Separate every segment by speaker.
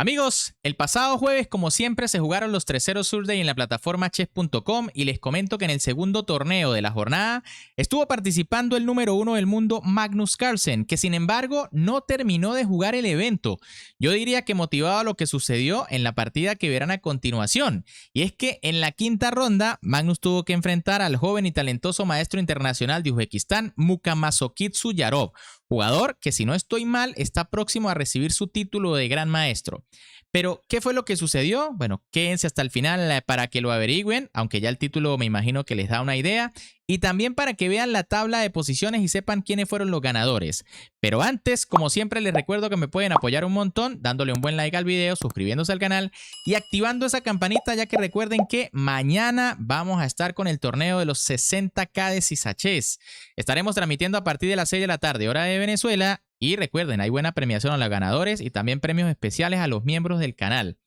Speaker 1: Amigos, el pasado jueves, como siempre, se jugaron los 3-0 Surday en la plataforma chess.com y les comento que en el segundo torneo de la jornada estuvo participando el número 1 del mundo Magnus Carlsen, que sin embargo no terminó de jugar el evento. Yo diría que motivado a lo que sucedió en la partida que verán a continuación, y es que en la quinta ronda Magnus tuvo que enfrentar al joven y talentoso maestro internacional de Uzbekistán, Mukhamatsokit Suyarov, jugador que, si no estoy mal, está próximo a recibir su título de gran maestro. Pero, ¿qué fue lo que sucedió? Bueno, quédense hasta el final para que lo averigüen, aunque ya el título me imagino que les da una idea, y también para que vean la tabla de posiciones y sepan quiénes fueron los ganadores. Pero antes, como siempre, les recuerdo que me pueden apoyar un montón dándole un buen like al video, suscribiéndose al canal y activando esa campanita, ya que recuerden que mañana vamos a estar con el torneo de los 60K de Sisachess. Estaremos transmitiendo a partir de las 6 de la tarde, hora de Venezuela. Y recuerden, hay buena premiación a los ganadores y también premios especiales a los miembros del canal.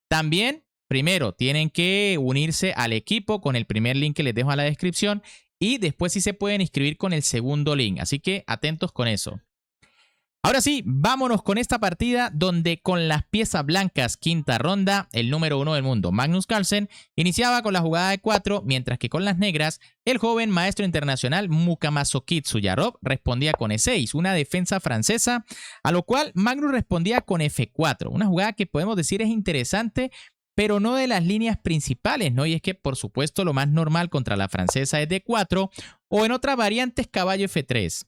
Speaker 1: También, primero, tienen que unirse al equipo con el primer link que les dejo en la descripción y después sí se pueden inscribir con el segundo link. Así que atentos con eso. Ahora sí, vámonos con esta partida donde con las piezas blancas, quinta ronda, el número 1 del mundo, Magnus Carlsen, iniciaba con la jugada de 4, mientras que con las negras, el joven maestro internacional Mukhamatsokit Suyarov respondía con E6, una defensa francesa, a lo cual Magnus respondía con F4, una jugada que podemos decir es interesante, pero no de las líneas principales, ¿no? Y es que, por supuesto, lo más normal contra la francesa es D4 o en otras variantes caballo F3.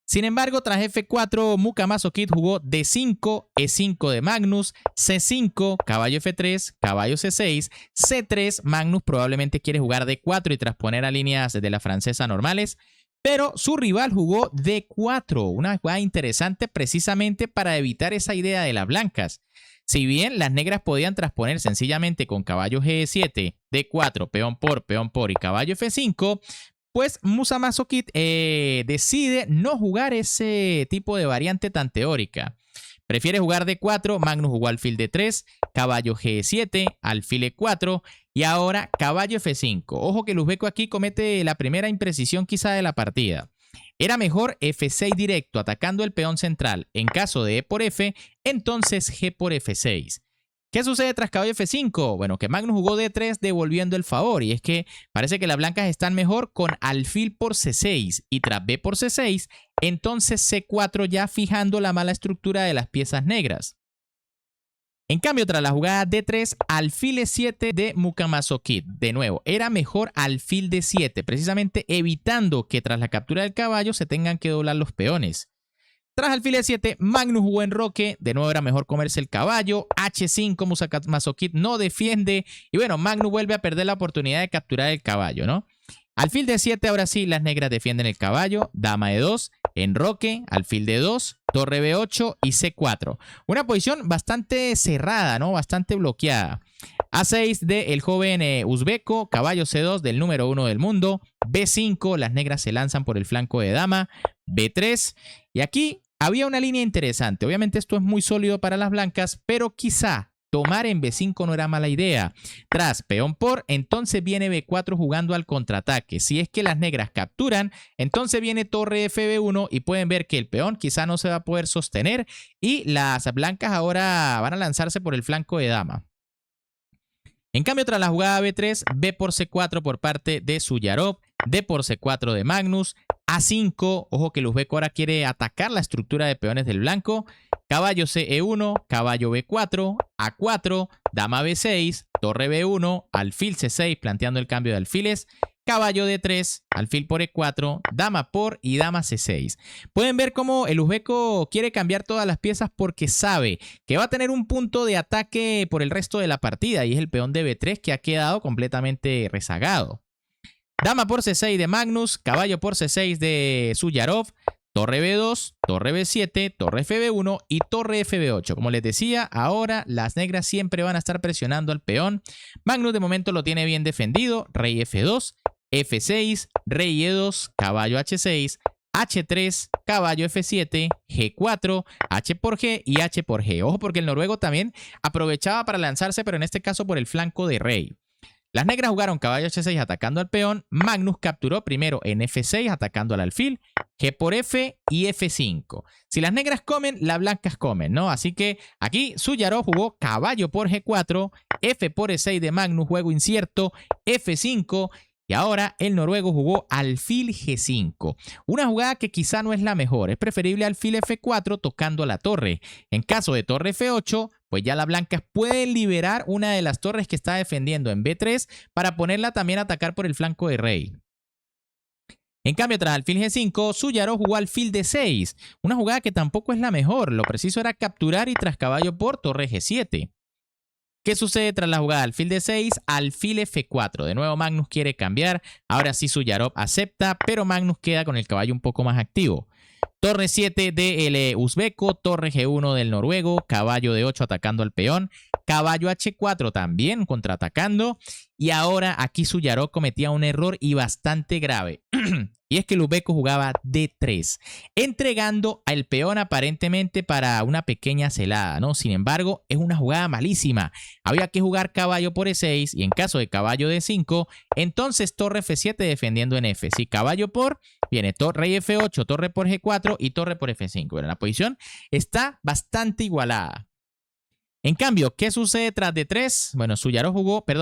Speaker 1: Sin embargo, tras F4, Mukhamatsokit jugó D5, E5 de Magnus, C5, caballo F3, caballo C6, C3, Magnus probablemente quiere jugar D4 y trasponer a líneas de la francesa normales, pero su rival jugó D4, una jugada interesante precisamente para evitar esa idea de las blancas. Si bien las negras podían trasponer sencillamente con caballo G7, D4, peón por y caballo F5, pues Mukhamatsokit decide no jugar ese tipo de variante tan teórica. Prefiere jugar D4, Magnus jugó alfil D3, caballo G7, alfil E4 y ahora caballo F5. Ojo que el uzbeco aquí comete la primera imprecisión quizá de la partida. Era mejor F6 directo atacando el peón central. En caso de E por F, entonces G por F6. ¿Qué sucede tras caballo F5? Bueno, que Magnus jugó D3 devolviendo el favor, y es que parece que las blancas están mejor con alfil por C6 y tras B por C6, entonces C4 ya fijando la mala estructura de las piezas negras. En cambio, tras la jugada D3, alfil E7 de Mukhamatsokit. De nuevo, era mejor alfil D7, precisamente evitando que tras la captura del caballo se tengan que doblar los peones. Tras alfil E7, Magnus jugó en roque, de nuevo era mejor comerse el caballo, H5, Mukhamatsokit no defiende, y bueno, Magnus vuelve a perder la oportunidad de capturar el caballo, ¿no? Alfil D7, ahora sí, las negras defienden el caballo, dama E2, enroque, alfil D2, torre B8 y C4. Una posición bastante cerrada, ¿no? Bastante bloqueada. A6 del joven uzbeco, caballo C2 del número 1 del mundo, B5, las negras se lanzan por el flanco de dama, B3, y aquí había una línea interesante. Obviamente esto es muy sólido para las blancas, pero quizá tomar en B5 no era mala idea. Tras peón por, entonces viene B4 jugando al contraataque. Si es que las negras capturan, entonces viene torre FB1 y pueden ver que el peón quizá no se va a poder sostener y las blancas ahora van a lanzarse por el flanco de dama. En cambio, tras la jugada B3, B por C4 por parte de Suyarov, D por C4 de Magnus, A5, ojo que el uzbeco ahora quiere atacar la estructura de peones del blanco, caballo CE1, caballo B4, A4, dama B6, torre B1, alfil C6 planteando el cambio de alfiles, caballo D3, alfil por E4, dama por y dama C6. Pueden ver cómo el uzbeco quiere cambiar todas las piezas porque sabe que va a tener un punto de ataque por el resto de la partida y es el peón de B3 que ha quedado completamente rezagado. Dama por C6 de Magnus, caballo por C6 de Suyarov, torre B2, torre B7, torre FB1 y torre FB8. Como les decía, ahora las negras siempre van a estar presionando al peón. Magnus de momento lo tiene bien defendido, rey F2, F6, rey E2, caballo H6, H3, caballo F7, G4, H por G y H por G. Ojo porque el noruego también aprovechaba para lanzarse, pero en este caso por el flanco de rey. Las negras jugaron caballo H6 atacando al peón. Magnus capturó primero en F6 atacando al alfil. G por F y F5. Si las negras comen, las blancas comen, ¿no? Así que aquí Suyarov jugó caballo por G4, F por E6 de Magnus, juego incierto, F5. Y ahora el noruego jugó alfil G5. Una jugada que quizá no es la mejor. Es preferible alfil F4 tocando la torre. En caso de torre F8, pues ya las blancas pueden liberar una de las torres que está defendiendo en B3 para ponerla también a atacar por el flanco de rey. En cambio, tras alfil G5, Suyarov jugó alfil D6. Una jugada que tampoco es la mejor. Lo preciso era capturar y tras caballo por torre G7. ¿Qué sucede tras la jugada alfil D6? Alfil F4. De nuevo Magnus quiere cambiar. Ahora sí Suyarov acepta, pero Magnus queda con el caballo un poco más activo. Torre 7 del uzbeco, torre G1 del noruego, caballo D8 atacando al peón, caballo H4 también contraatacando. Y ahora aquí Suyarov cometía un error y bastante grave. Y es que el uzbeco jugaba D3, entregando al peón aparentemente para una pequeña celada, ¿no? Sin embargo, es una jugada malísima. Había que jugar caballo por E6 y en caso de caballo D5, entonces torre F7 defendiendo en F. Si caballo por, viene rey F8, torre por G4 y torre por F5. Bueno, la posición está bastante igualada. En cambio, ¿qué sucede tras D3? Bueno,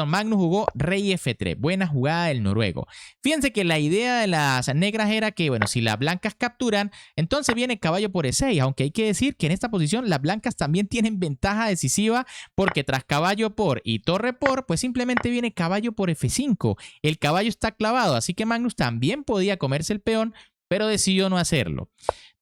Speaker 1: Magnus jugó rey F3. Buena jugada del noruego. Fíjense que la idea de las negras era que, bueno, si las blancas capturan, entonces viene caballo por E6. Aunque hay que decir que en esta posición las blancas también tienen ventaja decisiva porque tras caballo por y torre por, pues simplemente viene caballo por F5. El caballo está clavado, así que Magnus también podía comerse el peón, pero decidió no hacerlo.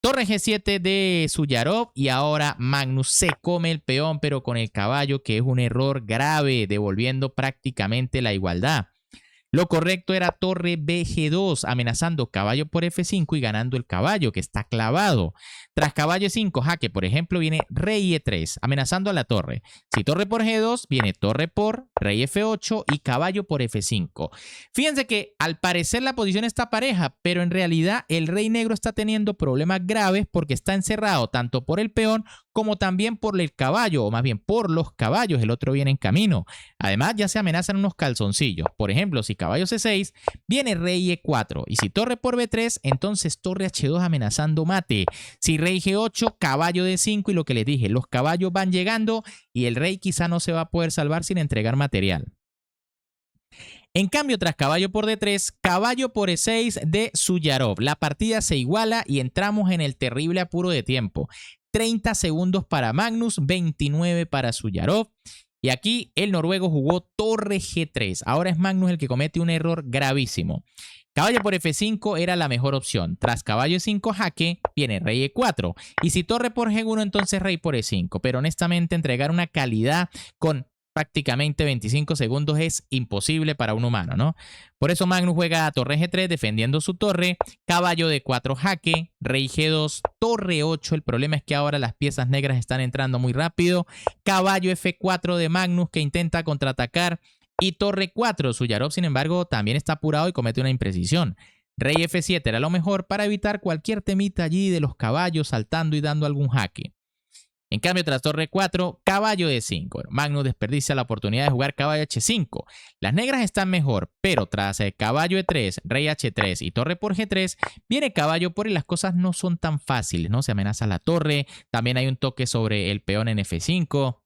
Speaker 1: Torre G7 de Suyarov y ahora Magnus se come el peón pero con el caballo, que es un error grave, devolviendo prácticamente la igualdad. Lo correcto era torre BG2, amenazando caballo por F5 y ganando el caballo, que está clavado. Tras caballo E5, jaque, por ejemplo, viene rey E3, amenazando a la torre. Si torre por G2, viene torre por, rey F8 y caballo por F5. Fíjense que al parecer la posición está pareja, pero en realidad el rey negro está teniendo problemas graves porque está encerrado tanto por el peón como también por el caballo, o más bien por los caballos, el otro viene en camino. Además, ya se amenazan unos calzoncillos. Por ejemplo, si caballo C6, viene rey E4. Y si torre por B3, entonces torre H2 amenazando mate. Si rey G8, caballo D5 y lo que les dije, los caballos van llegando y el rey quizá no se va a poder salvar sin entregar material. En cambio, tras caballo por D3, caballo por E6 de Suyarov. La partida se iguala y entramos en el terrible apuro de tiempo. 30 segundos para Magnus, 29 para Suyarov. Y aquí el noruego jugó torre G3. Ahora es Magnus el que comete un error gravísimo. Caballo por F5 era la mejor opción. Tras caballo E5 jaque, viene rey E4. Y si torre por G1, entonces rey por E5. Pero honestamente entregar una calidad con prácticamente 25 segundos es imposible para un humano, ¿no? Por eso Magnus juega a torre G3 defendiendo su torre, caballo D4 jaque, rey G2, torre 8. El problema es que ahora las piezas negras están entrando muy rápido. Caballo F4 de Magnus que intenta contraatacar y torre 4. Suyarov, sin embargo, también está apurado y comete una imprecisión. Rey F7 era lo mejor para evitar cualquier temita allí de los caballos saltando y dando algún jaque. En cambio, tras torre 4, caballo D5. Bueno, Magnus desperdicia la oportunidad de jugar caballo H5. Las negras están mejor, pero tras caballo E3, rey H3 y torre por G3, viene caballo por y las cosas no son tan fáciles, ¿no? Se amenaza la torre, también hay un toque sobre el peón en F5.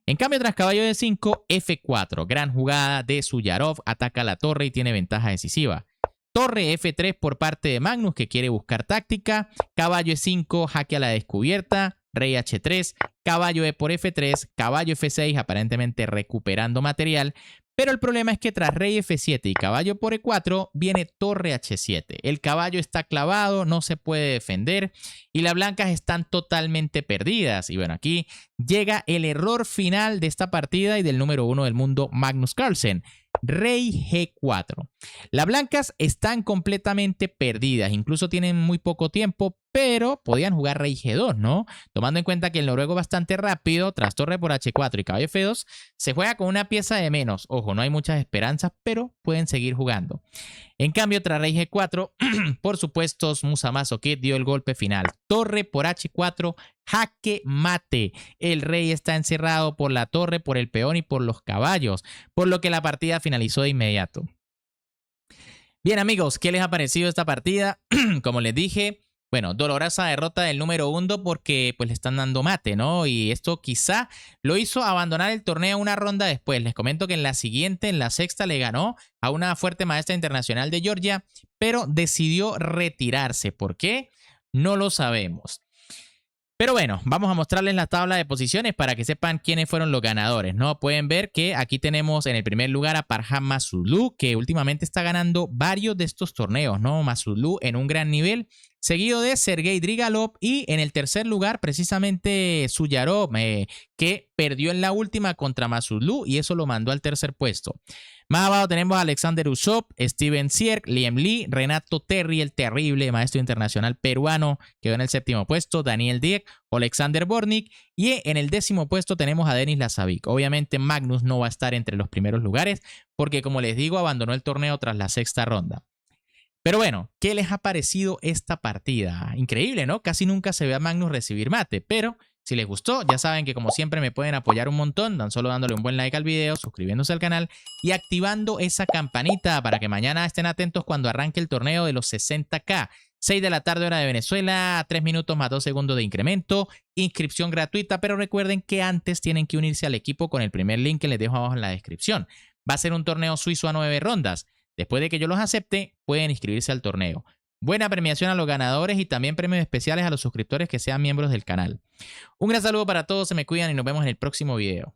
Speaker 1: En cambio, tras caballo D5, F4. Gran jugada de Suyarov, ataca la torre y tiene ventaja decisiva. Torre F3 por parte de Magnus que quiere buscar táctica. Caballo E5, jaque a la descubierta. Rey H3, caballo E por F3, caballo F6 aparentemente recuperando material, pero el problema es que tras rey F7 y caballo por E4 viene torre H7. El caballo está clavado, no se puede defender y las blancas están totalmente perdidas. Y bueno, aquí llega el error final de esta partida y del número 1 del mundo, Magnus Carlsen. Rey G4. Las blancas están completamente perdidas, incluso tienen muy poco tiempo pero podían jugar rey G2, ¿no? Tomando en cuenta que el noruego es bastante rápido, tras torre por H4 y caballo F2, se juega con una pieza de menos. Ojo, no hay muchas esperanzas, pero pueden seguir jugando. En cambio, tras rey G4, por supuesto, Musamazo Kid dio el golpe final. Torre por H4, jaque mate. El rey está encerrado por la torre, por el peón y por los caballos, por lo que la partida finalizó de inmediato. Bien amigos, ¿qué les ha parecido esta partida? Como les dije, bueno, dolorosa derrota del número 1 porque pues le están dando mate, ¿no? Y esto quizá lo hizo abandonar el torneo una ronda después. Les comento que en la siguiente, en la sexta, le ganó a una fuerte maestra internacional de Georgia, pero decidió retirarse. ¿Por qué? No lo sabemos. Pero bueno, vamos a mostrarles la tabla de posiciones para que sepan quiénes fueron los ganadores, ¿no? Pueden ver que aquí tenemos en el primer lugar a Parham Mazoglou, que últimamente está ganando varios de estos torneos, ¿no? Mazoglou en un gran nivel, seguido de Sergei Drigalov y en el tercer lugar precisamente Suyarov, que perdió en la última contra Mazoglou y eso lo mandó al tercer puesto. Más abajo tenemos a Alexander Usop, Steven Sierk, Liam Lee, Renato Terry, el terrible maestro internacional peruano, quedó en el séptimo puesto, Daniel Dieck, Alexander Bornik, y en el décimo puesto tenemos a Denis Lazavic. Obviamente Magnus no va a estar entre los primeros lugares porque, como les digo, abandonó el torneo tras la sexta ronda. Pero bueno, ¿qué les ha parecido esta partida? Increíble, ¿no? Casi nunca se ve a Magnus recibir mate, pero si les gustó, ya saben que como siempre me pueden apoyar un montón, tan solo dándole un buen like al video, suscribiéndose al canal y activando esa campanita para que mañana estén atentos cuando arranque el torneo de los 60K. 6 de la tarde hora de Venezuela, 3 minutos más 2 segundos de incremento, inscripción gratuita, pero recuerden que antes tienen que unirse al equipo con el primer link que les dejo abajo en la descripción. Va a ser un torneo suizo a 9 rondas. Después de que yo los acepte, pueden inscribirse al torneo. Buena premiación a los ganadores y también premios especiales a los suscriptores que sean miembros del canal. Un gran saludo para todos, se me cuidan y nos vemos en el próximo video.